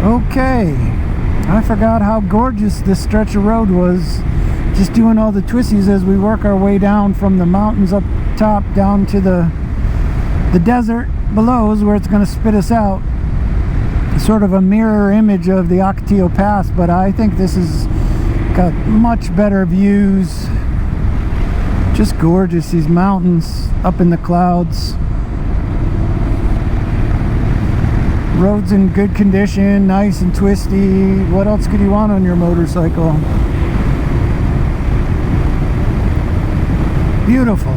Okay, I forgot how gorgeous this stretch of road was. Just doing all the twisties as we work our way down from the mountains up top down to the desert below is where it's going to spit us out. Sort of a mirror image of the Ocotillo Pass, but I think this has got much better views. Just gorgeous, these mountains up in the clouds. Roads in good condition, nice and twisty. What else could you want on your motorcycle? Beautiful.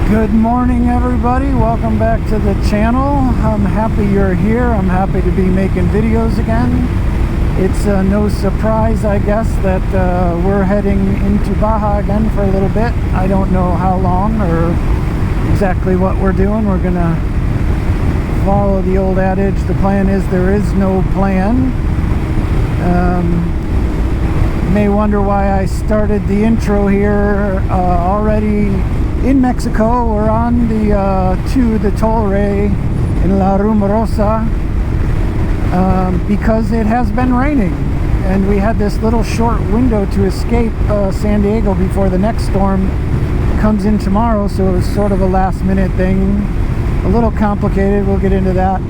Good morning, everybody. Welcome back to the channel. I'm happy you're here. I'm happy to be making videos again. It's no surprise, I guess, that we're heading into Baja again for a little bit. I don't know how long or exactly what we're doing. We're gonna follow the old adage. The plan is there is no plan. You may wonder why I started the intro here already in Mexico. We're on the Torre in La Rumorosa because it has been raining, and we had this little short window to escape San Diego before the next storm comes in tomorrow, so it was sort of a last minute thing. A little complicated. We'll get into that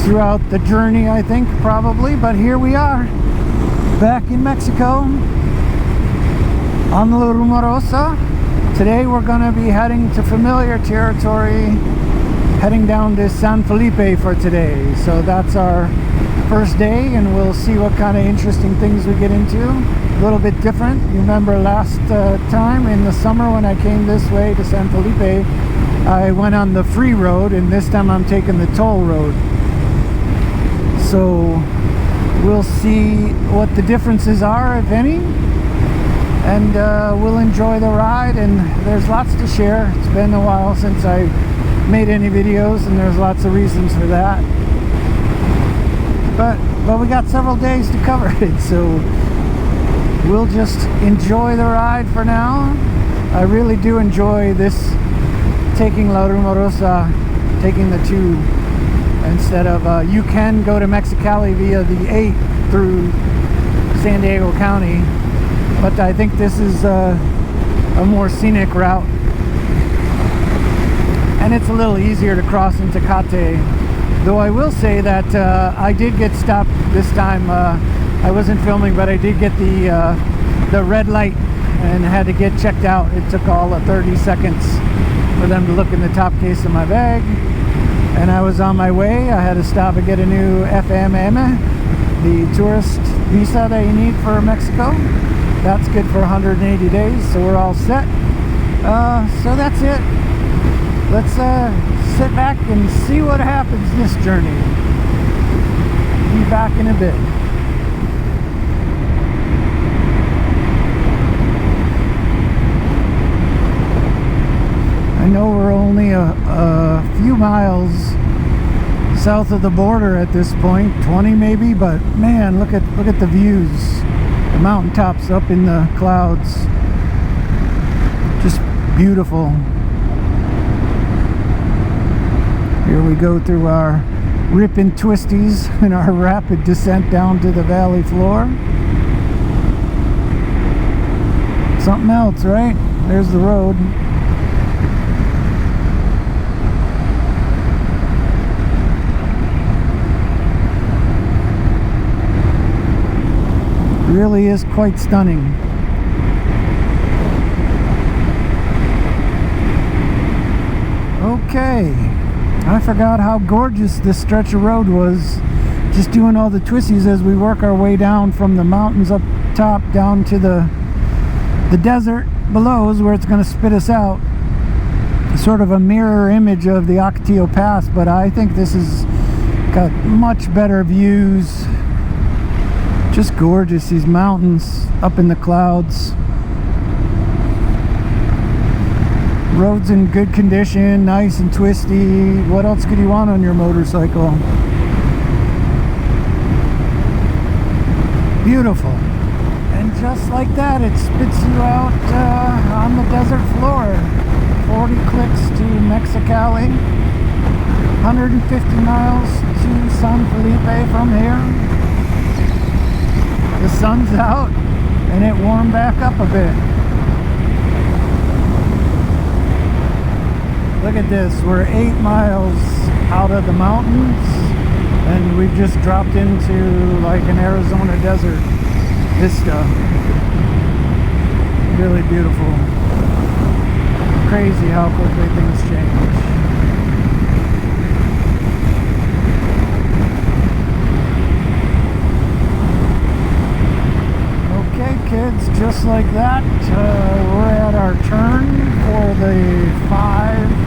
throughout the journey, I think, probably, but here we are back in Mexico on La Rumorosa. Today we're going to be heading to familiar territory, heading down to San Felipe for today. So that's our first day, and we'll see what kind of interesting things we get into. A little bit different. You remember last time in the summer when I came this way to San Felipe, I went on the free road, and this time I'm taking the toll road. So we'll see what the differences are, if any. And we'll enjoy the ride, and there's lots to share. It's been a while since I made any videos, and there's lots of reasons for that. But we got several days to cover it, so we'll just enjoy the ride for now. I really do enjoy this, taking La Rumorosa, taking the tube instead of you can go to Mexicali via the 8 through San Diego County. But I think this is a more scenic route, and it's a little easier to cross into Tecate. Though I will say that I did get stopped this time. I wasn't filming, but I did get the red light and had to get checked out. It took all of 30 seconds for them to look in the top case of my bag, and I was on my way. I had to stop and get a new FMM, the tourist visa that you need for Mexico. That's good for 180 days, so we're all set. So that's it. Let's sit back and see what happens this journey. Be back in a bit. I know we're only a few miles south of the border at this point, 20 maybe, but man, look at the views. The mountaintops up in the clouds, just beautiful. Here we go through our ripping twisties and our rapid descent down to the valley floor. Something else, right? There's the road. Really is quite stunning. Okay, I forgot how gorgeous this stretch of road was. Just doing all the twisties as we work our way down from the mountains up top down to the desert below is where it's going to spit us out. Sort of a mirror image of the Ocotillo Pass, but I think this has got much better views. Just gorgeous, these mountains up in the clouds. Roads in good condition, nice and twisty. What else could you want on your motorcycle? Beautiful. And just like that, it spits you out Mexicali. 150 miles to San Felipe from here. The sun's out and it warmed back up a bit. Look at this, we're 8 miles out of the mountains and we've just dropped into like an Arizona desert vista. Really beautiful. Crazy how quickly things change. Okay kids, just like that, we're at our turn for the 5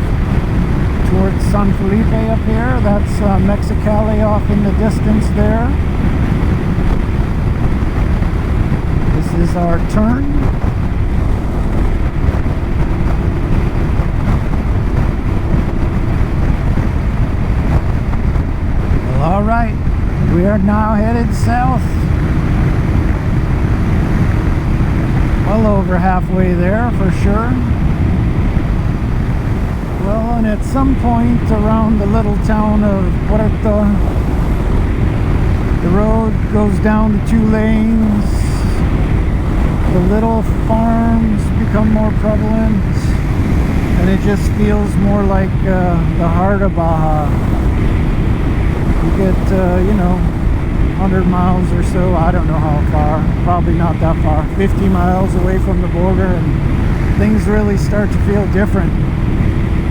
towards San Felipe up here. That's Mexicali off in the distance there. This is our turn. Well, all right, we are now headed south. Well over halfway there for sure. Well, and at some point around the little town of Puerto, the road goes down to 2 lanes. The little farms become more prevalent, and it just feels more like the heart of Baja. You get, you know, 100 miles or so, I don't know how far, probably not that far, 50 miles away from the border, and things really start to feel different.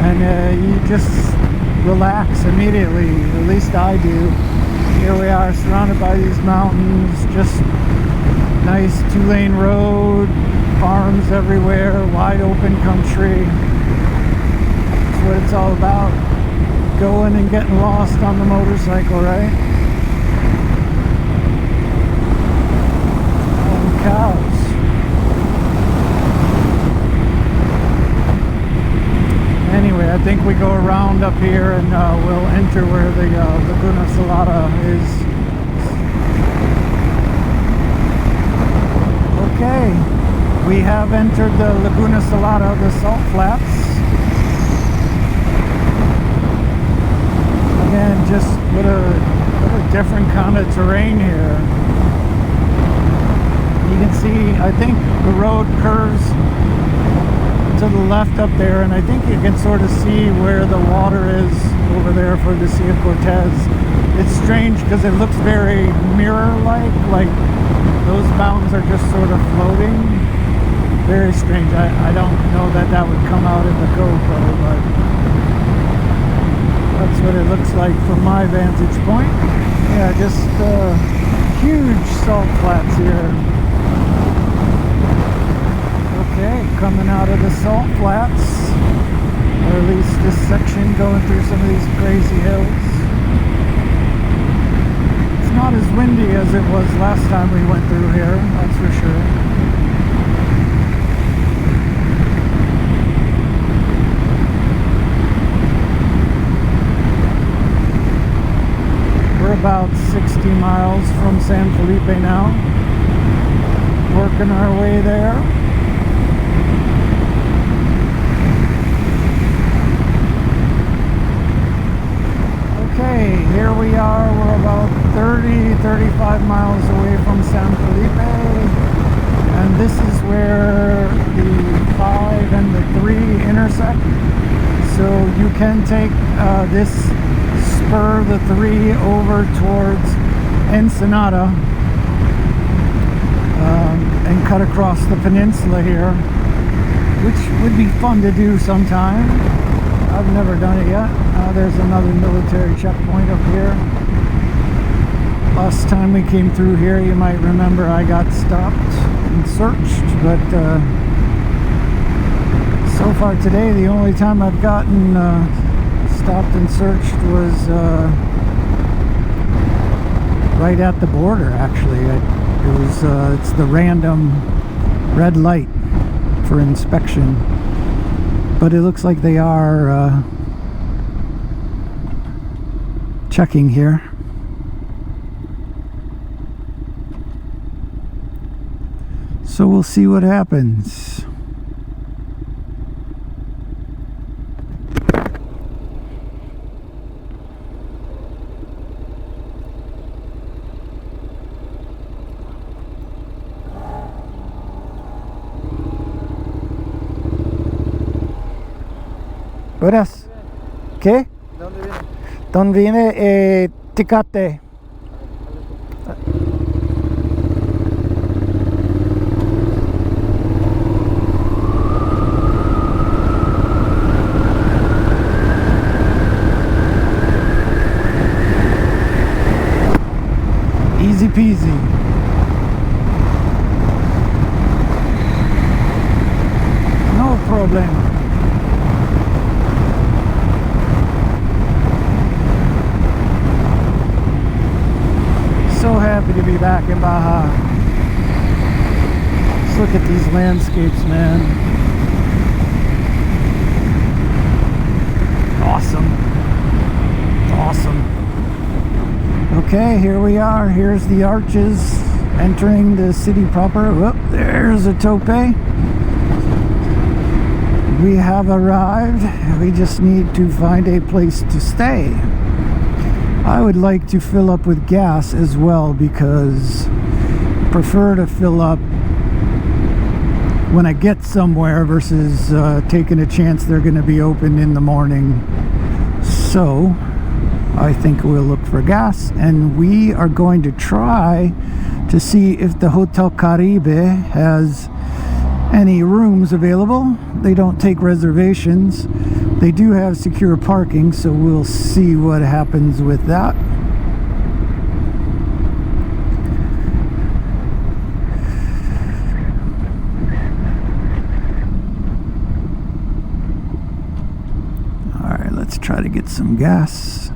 And you just relax immediately, at least I do. Here we are surrounded by these mountains, just nice 2-lane road, farms everywhere, wide open country. That's what it's all about. Going and getting lost on the motorcycle, right? And cows. Anyway, I think we go around up here and we'll enter where the Laguna Salada is. Okay, we have entered the Laguna Salada, the salt flats. Again, just what a different kind of terrain here. You can see, I think the road curves to the left up there, and I think you can sort of see where the water is over there for the Sea of Cortez. It's strange because it looks very mirror-like, like those mountains are just sort of floating. Very strange. I don't know that that would come out in the GoPro, but that's what it looks like from my vantage point. Yeah, just huge salt flats here. Okay, coming out of the salt flats, or at least this section going through some of these crazy hills. It's not as windy as it was last time we went through here, that's for sure. We're about 60 miles from San Felipe now, working our way there. Okay, here we are, we're about 30-35 miles away from San Felipe, and this is where the 5 and the 3 intersect. So you can take this spur, the 3, over towards Ensenada and cut across the peninsula here, which would be fun to do sometime. I've never done it yet. There's another military checkpoint up here. Last time we came through here, you might remember I got stopped and searched, but so far today, the only time I've gotten stopped and searched was right at the border, actually. It's the random red light for inspection. But it looks like they are checking here. So we'll see what happens. Buenas. ¿Qué? ¿Dónde viene? ¿Dónde viene? Tecate. Easy peasy. No problem. So happy to be back in Baja. Let's look at these landscapes, man. Awesome. Awesome. Okay, here we are. Here's the arches entering the city proper. Whoop, there's a tope. We have arrived. We just need to find a place to stay. I would like to fill up with gas as well, because I prefer to fill up when I get somewhere versus taking a chance they're going to be open in the morning. So I think we'll look for gas, and we are going to try to see if the Hotel Caribe has any rooms available. They don't take reservations. They do have secure parking, so we'll see what happens with that. All right, let's try to get some gas.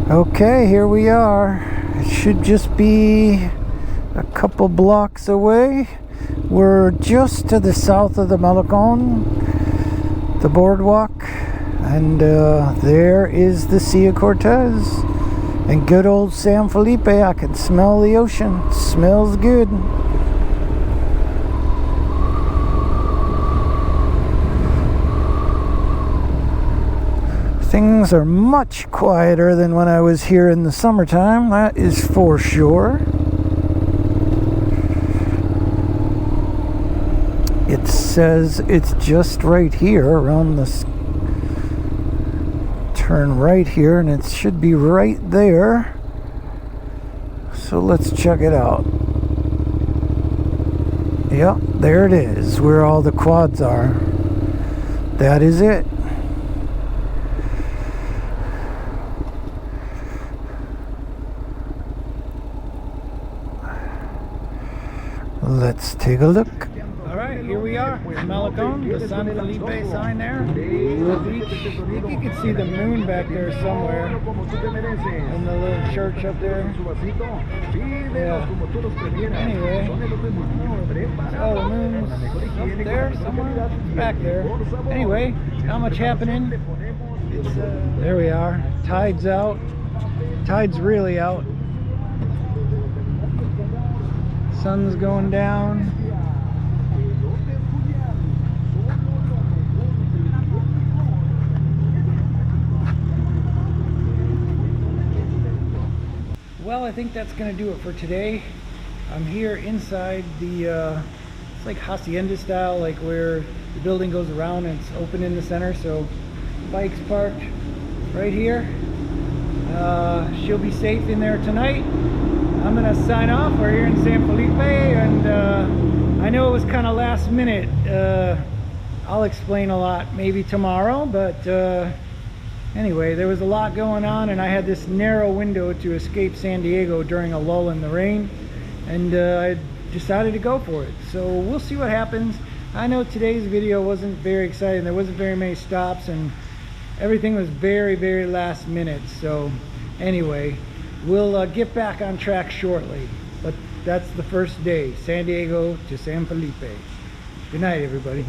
Okay, here we are. It should just be a couple blocks away. We're just to the south of the Malecon, the boardwalk, and there is the Sea of Cortez and good old San Felipe. I can smell the ocean. It smells good. Things are much quieter than when I was here in the summertime, that is for sure. It says it's just right here around this turn right here, and it should be right there. So let's check it out. Yep, there it is, where all the quads are. That is it. Let's take a look. Alright, here we are. Malecon, the San Felipe sign there. The beach. I think you can see the moon back there somewhere. And the little church up there. Yeah. Anyway. Oh, the moon's up there somewhere. Back there. Anyway, not much happening. It's, there we are. Tide's out. Tide's really out. Sun's going down. Well, I think that's going to do it for today. I'm here inside the, it's like hacienda style, like where the building goes around and it's open in the center. So bikes parked right here. She'll be safe in there tonight. I'm gonna sign off. We're here in San Felipe, and I know it was kind of last minute. I'll explain a lot maybe tomorrow, but anyway, there was a lot going on, and I had this narrow window to escape San Diego during a lull in the rain, and I decided to go for it. So we'll see what happens. I know today's video wasn't very exciting. There wasn't very many stops, and everything was very, very last minute. So anyway, we'll get back on track shortly, but that's the first day, San Diego to San Felipe. Good night, everybody.